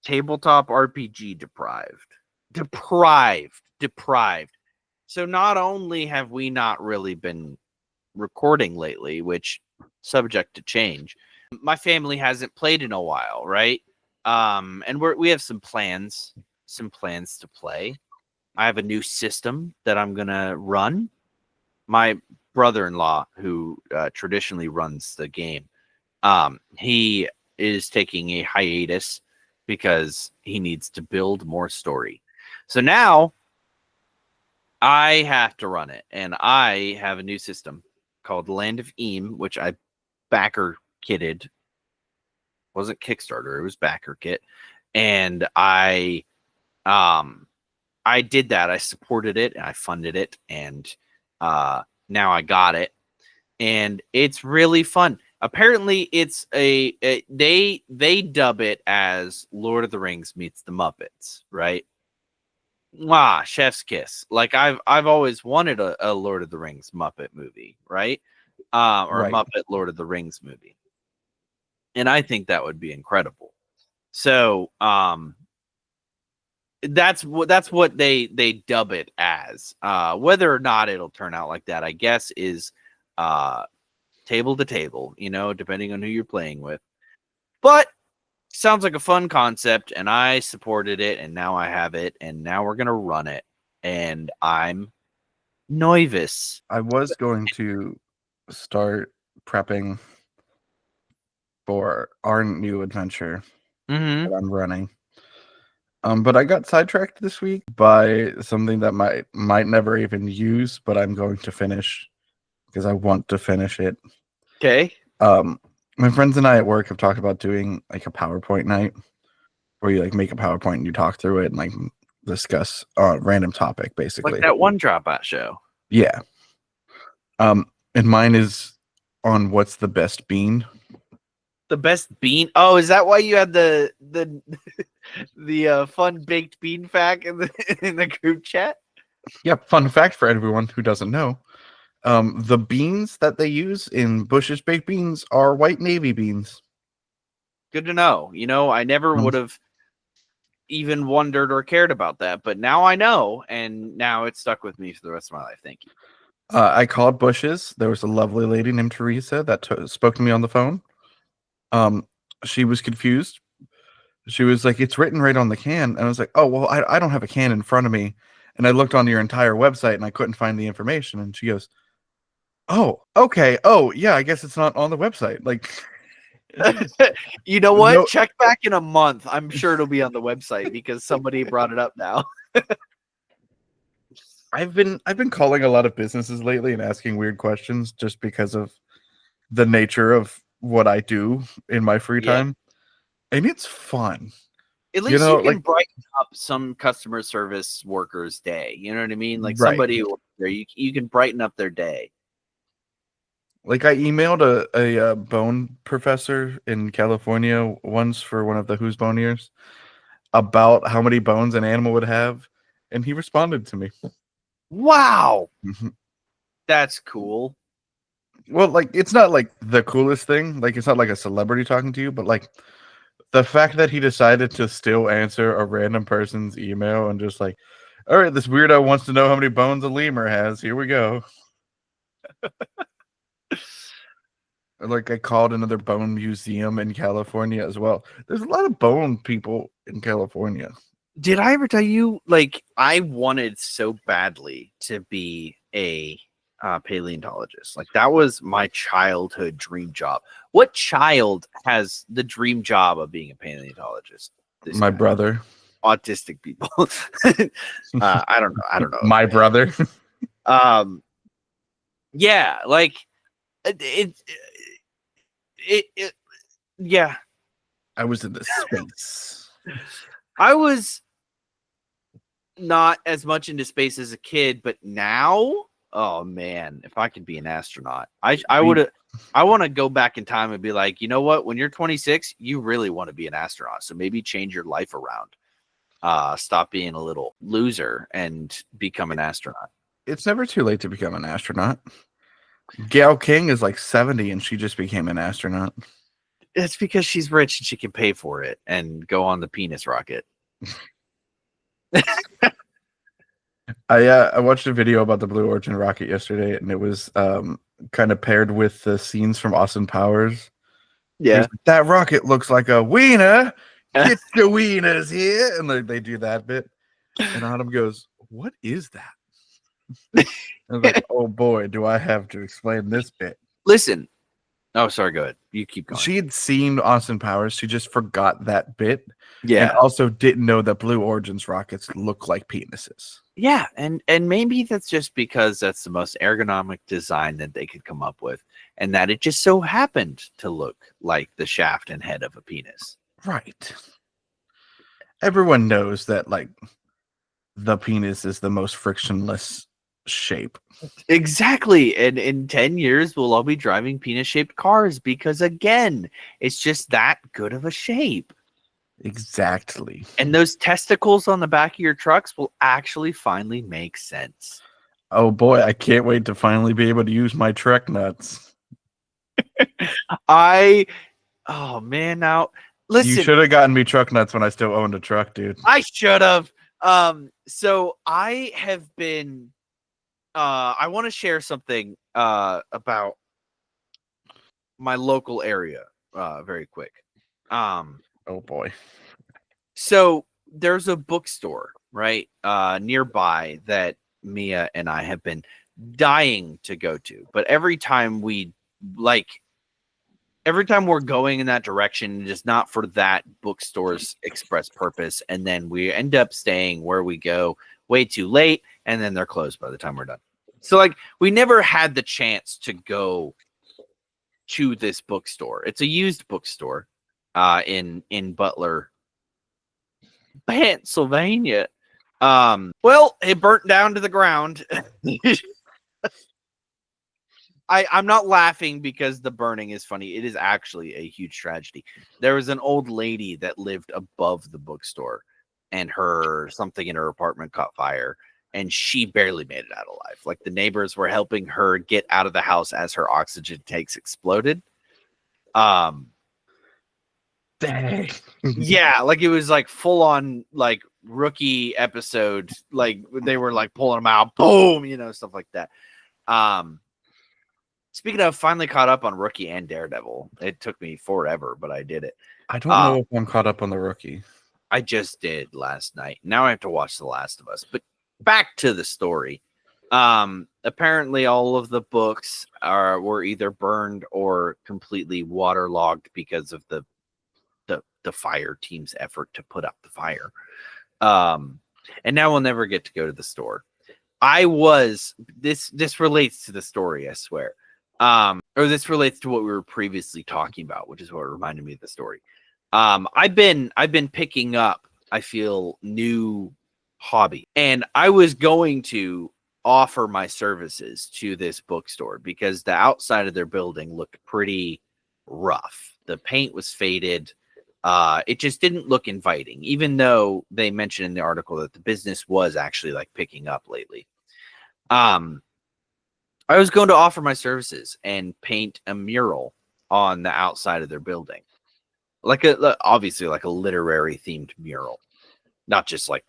tabletop RPG deprived. So not only have we not really been recording lately, which subject to change, my family hasn't played in a while, right? And we have some plans to play. I have a new system that I'm gonna run. My brother-in-law, who traditionally runs the game, he is taking a hiatus because he needs to build more story. So now I have to run it, and I have a new system called Land of Eam, which I backer kitted. Wasn't Kickstarter, it was backer kit, and I did that. I supported it and I funded it, and now I got it, and it's really fun. Apparently, it's they dub it as Lord of the Rings meets the Muppets, right? Chef's kiss. Like I've always wanted a Lord of the Rings Muppet movie, right? Or Right. a Muppet Lord of the Rings movie, and I think that would be incredible. So that's what they dub it as. Whether or not it'll turn out like that, I guess, is table to table, depending on who you're playing with. But sounds like a fun concept, and I supported it, and now I have it, and now we're gonna run it, and I'm nervous. I was going to start prepping for our new adventure Mm-hmm. that I'm running. But I got sidetracked this week by something that might never even use, but I'm going to finish because I want to finish it. Okay. My friends and I at work have talked about doing like a PowerPoint night where you like make a PowerPoint and you talk through it and like discuss a random topic, basically. Like that one Dropout show. Yeah. And mine is on what's the best bean. The best bean. Oh, is that why you had the fun baked bean fact in the group chat? Yeah, fun fact for everyone who doesn't know. The beans that they use in Bush's baked beans are white navy beans. Good to know. I never would have even wondered or cared about that, but now I know, and now it's stuck with me for the rest of my life. Thank you. I called Bush's. There was a lovely lady named Teresa that spoke to me on the phone. She was confused. She was like, "It's written right on the can," and I was like, "Oh, well, I don't have a can in front of me." And I looked on your entire website and I couldn't find the information. And she goes, "Oh, okay. Oh, yeah, I guess it's not on the website." Like, You know what? no, Check back in a month. I'm sure it'll be on the website because somebody brought it up now. I've been calling a lot of businesses lately and asking weird questions just because of the nature of what I do in my free Yeah. time. And it's fun. At You least know, you can like, brighten up some customer service workers' day. You know what I mean? Like right. somebody who you can brighten up their day. Like I emailed a bone professor in California once for one of the Who's Bone years about how many bones an animal would have, and he responded to me. Wow, Mhm. that's cool. Well, like it's not like the coolest thing. Like it's not like a celebrity talking to you, but like the fact that he decided to still answer a random person's email and just like, all right, this weirdo wants to know how many bones a lemur has. Here we go. Like I called another bone museum in California as well. There's a lot of bone people in California. Did I ever tell you, like, I wanted so badly to be a paleontologist? Like, that was my childhood dream job. What child has the dream job of being a paleontologist? This My guy. brother. Autistic people. I don't know. I don't know. My brother. Yeah, like it yeah. I was in the space. I was not as much into space as a kid, but now, oh man, if I could be an astronaut, I would. I want to go back in time and be like, you know what? When you're 26, you really want to be an astronaut. So maybe change your life around. Stop being a little loser and become an astronaut. It's never too late to become an astronaut. Gail King is like 70 and she just became an astronaut. It's because she's rich and she can pay for it and go on the penis rocket. I watched a video about the Blue Origin rocket yesterday, and it was kind of paired with the scenes from Austin Powers. Yeah. Like, that rocket looks like a wiener. Get the wieners here, and they do that bit. And Autumn goes, "What is that?" I was like, "Oh boy, do I have to explain this bit?" Listen. Oh, sorry. Go ahead. You keep going. She had seen Austin Powers. She just forgot that bit. Yeah. And also didn't know that Blue Origin's rockets look like penises. Yeah, and maybe that's just because that's the most ergonomic design that they could come up with, and that it just so happened to look like the shaft and head of a penis. Right. Everyone knows that, like, the penis is the most frictionless shape. Exactly. And in 10 years, we'll all be driving penis-shaped cars because, again, it's just that good of a shape. Exactly. And those testicles on the back of your trucks will actually finally make sense. Oh boy, I can't wait to finally be able to use my Trek nuts. Oh man, now listen. You should have gotten me truck nuts when I still owned a truck, dude. I should have. So I have been I want to share something about my local area very quick. Oh boy. So there's a bookstore right nearby that Mia and I have been dying to go to, but every time we're going in that direction, it is not for that bookstore's express purpose, and then we end up staying where we go way too late, and then they're closed by the time we're done. So like we never had the chance to go to this bookstore. It's a used bookstore in Butler, Pennsylvania. Well, it burnt down to the ground. I'm not laughing because the burning is funny. It is actually a huge tragedy. There was an old lady that lived above the bookstore, and something in her apartment caught fire, and she barely made it out alive. Like the neighbors were helping her get out of the house as her oxygen tanks exploded. Dang. Yeah, like it was like full on like Rookie episode. Like they were like pulling them out, boom, stuff like that. Speaking of, finally caught up on Rookie and Daredevil. It took me forever, but I did it. I don't know if I'm caught up on the Rookie. I just did last night. Now I have to watch The Last of Us. But back to the story. Apparently all of the books were either burned or completely waterlogged because of the fire team's effort to put out the fire. And now we'll never get to go to the store. This relates to the story, I swear. Or this relates to what we were previously talking about, which is what reminded me of the story. I've been picking up, I feel, new hobby, and I was going to offer my services to this bookstore because the outside of their building looked pretty rough. The paint was faded. It just didn't look inviting, even though they mentioned in the article that the business was actually like picking up lately. I was going to offer my services and paint a mural on the outside of their building, obviously like a literary themed mural, not just like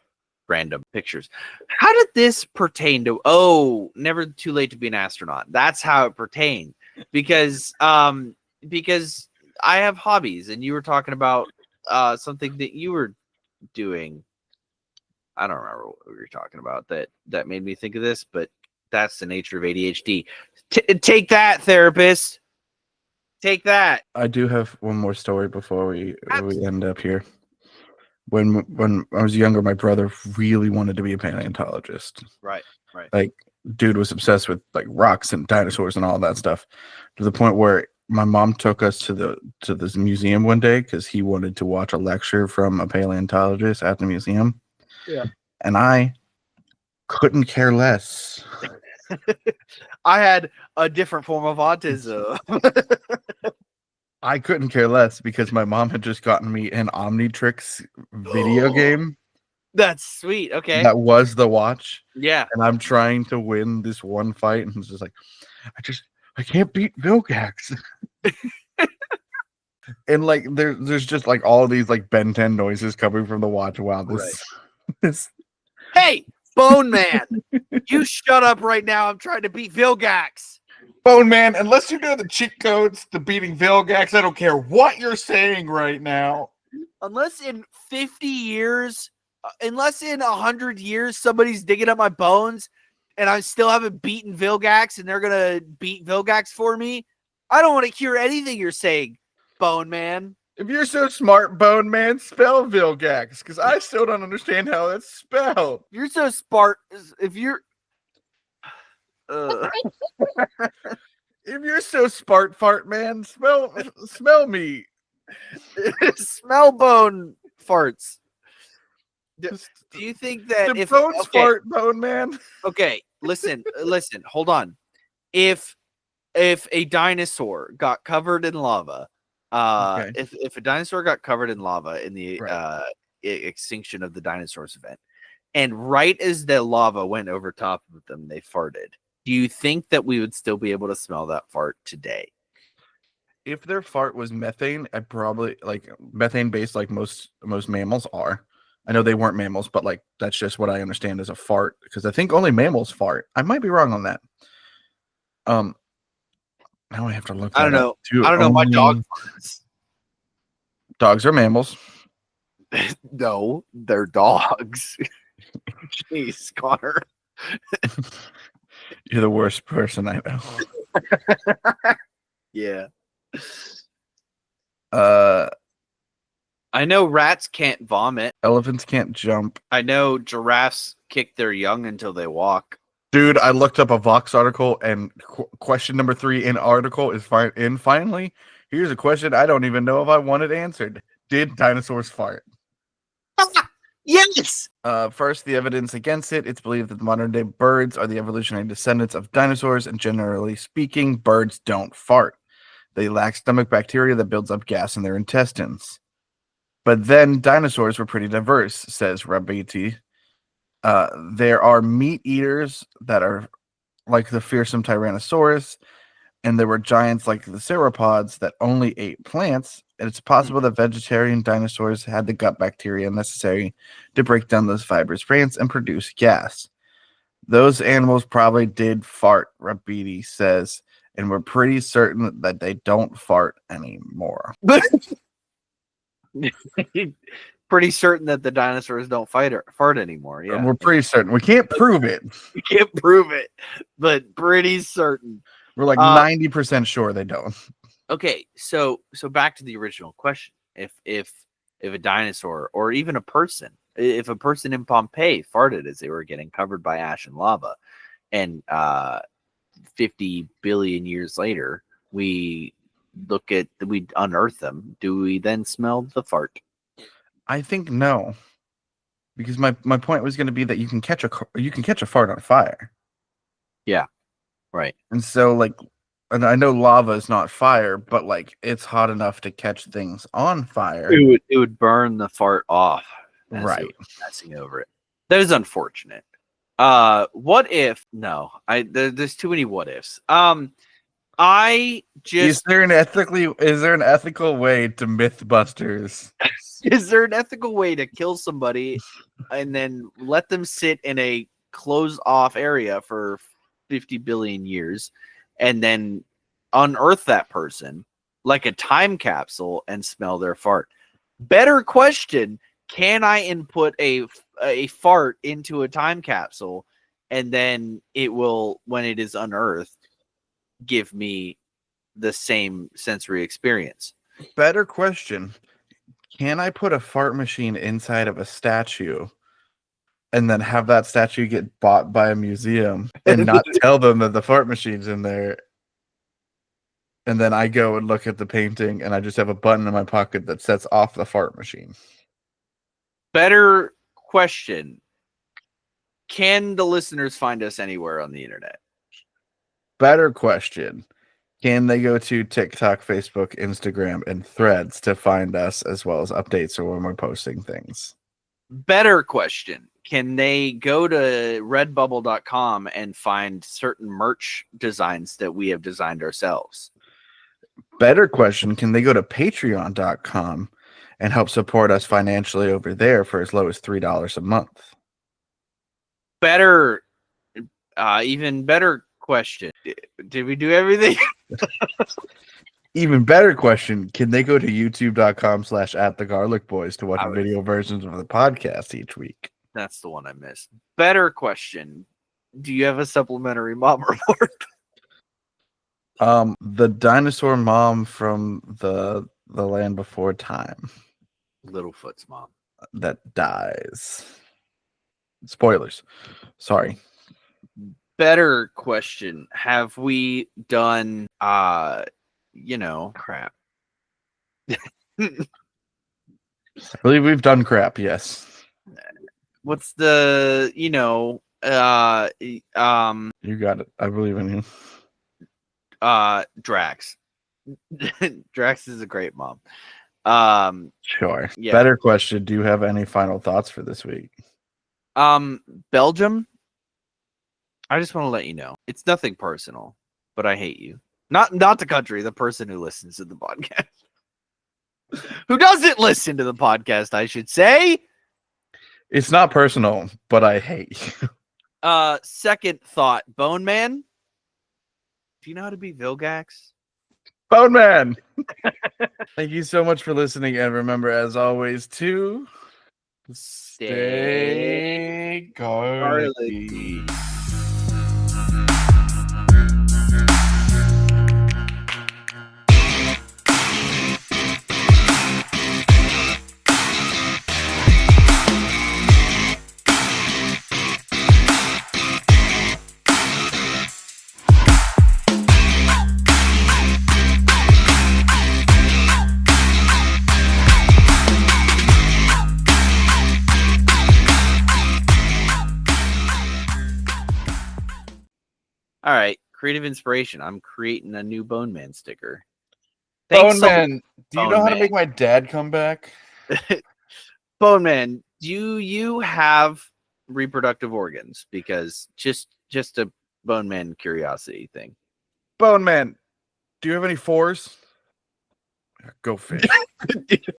random pictures. How did this pertain to? Oh, never too late to be an astronaut. That's how it pertained, because I have hobbies, and you were talking about something that you were doing. I don't remember what we were talking about that made me think of this, but that's the nature of ADHD. Take that, therapist. Take that. I do have one more story before we end up here. When I was younger, my brother really wanted to be a paleontologist. Right. Like, dude was obsessed with like rocks and dinosaurs and all that stuff, to the point where my mom took us to this museum one day because he wanted to watch a lecture from a paleontologist at the museum. Yeah. And I couldn't care less. I had a different form of autism. I couldn't care less because my mom had just gotten me an Omnitrix video game. That's sweet. Okay. That was the watch. Yeah. And I'm trying to win this one fight, and it's just like, I can't beat Vilgax. And like there's just like all these like Ben 10 noises coming from the watch. Wow, this Hey, Bone Man, you shut up right now. I'm trying to beat Vilgax. Bone Man, unless you know the cheat codes to beating Vilgax, I don't care what you're saying right now. Unless in 50 years, unless in 100 years, somebody's digging up my bones and I still haven't beaten Vilgax and they're going to beat Vilgax for me, I don't want to hear anything you're saying, Bone Man. If you're so smart, Bone Man, spell Vilgax, because I still don't understand how that's spelled. You're so smart. If you're... If you're so smart, fart man, smell me. Smell bone farts. Do you think that if bones fart, Bone Man? Okay, listen, hold on. If a dinosaur got covered in lava, if a dinosaur got covered in lava in the extinction of the dinosaurs event, and right as the lava went over top of them, they farted. Do you think that we would still be able to smell that fart today? If their fart was methane, I'd probably like methane based, like most mammals are. I know they weren't mammals, but like that's just what I understand as a fart, because I think only mammals fart. I might be wrong on that. Now I have to look. I don't know. Too. I don't know. My dog farts. Dogs are mammals. No, they're dogs. Jeez, Connor. You're the worst person I know. Yeah. I know rats can't vomit. Elephants can't jump. I know giraffes kick their young until they walk. Dude, I looked up a Vox article, and question number 3 in article is fine. And finally, here's a question I don't even know if I want it answered. Did dinosaurs fart? Yes! First, the evidence against it. It's believed that the modern-day birds are the evolutionary descendants of dinosaurs, and generally speaking, birds don't fart. They lack stomach bacteria that builds up gas in their intestines. But then dinosaurs were pretty diverse, says Rabiti. There are meat eaters that are like the fearsome Tyrannosaurus, and there were giants like the sauropods that only ate plants. And it's possible that vegetarian dinosaurs had the gut bacteria necessary to break down those fibrous plants and produce gas. Those animals probably did fart, Rabiti says, and we're pretty certain that they don't fart anymore. pretty certain that the dinosaurs don't fart anymore. Yeah, We're pretty certain. We can't prove it. we can't prove it, but pretty certain. We're like 90% sure they don't. Okay, so back to the original question: if a dinosaur or even a person, if a person in Pompeii farted as they were getting covered by ash and lava, and 50 billion years later we unearth them, do we then smell the fart? I think no, because my point was going to be that you can catch a fart on fire. Yeah, right. And so like, and I know lava is not fire, but like it's hot enough to catch things on fire. It would burn the fart off, right? Passing over it. That is unfortunate. What if? No, there's too many what ifs. Is there an ethical way to Mythbusters? Is there an ethical way to kill somebody and then let them sit in a closed off area for 50 billion years and then unearth that person like a time capsule and smell their fart? Better question: can I input a fart into a time capsule and then it will, when it is unearthed, give me the same sensory experience? Better question: can I put a fart machine inside of a statue and then have that statue get bought by a museum and not tell them that the fart machine's in there? And then I go and look at the painting and I just have a button in my pocket that sets off the fart machine. Better question: can the listeners find us anywhere on the internet? Better question: can they go to TikTok, Facebook, Instagram, and Threads to find us, as well as updates or when we're posting things? Better question: can they go to redbubble.com and find certain merch designs that we have designed ourselves? Better question: can they go to patreon.com and help support us financially over there for as low as $3 a month? Better, even better question: did we do everything? Even better question: can they go to youtube.com/@thegarlicboys to watch video versions of the podcast each week? That's the one I missed. Better question: do you have a supplementary mom report? The dinosaur mom from the land before time, Littlefoot's mom, that dies. Spoilers. Sorry. Better question: have we done crap? I believe we've done crap, yes. What's the You got it. I believe in you. Drax. Drax is a great mom. Sure. Yeah. Better question: do you have any final thoughts for this week? Belgium, I just want to let you know, it's nothing personal, but I hate you. Not the country, the person who listens to the podcast. Who doesn't listen to the podcast, I should say. It's not personal, but I hate you. Second thought, Bone Man. Do you know how to be Vilgax? Bone Man. Thank you so much for listening, and remember, as always, to stay garlicky. All right, creative inspiration. I'm creating a new Bone Man sticker. Bone Man, do you know how Man. to make my dad come back? Bone Man, do you have reproductive organs? Because just a Bone Man curiosity thing. Bone Man, do you have any fours? Go fish.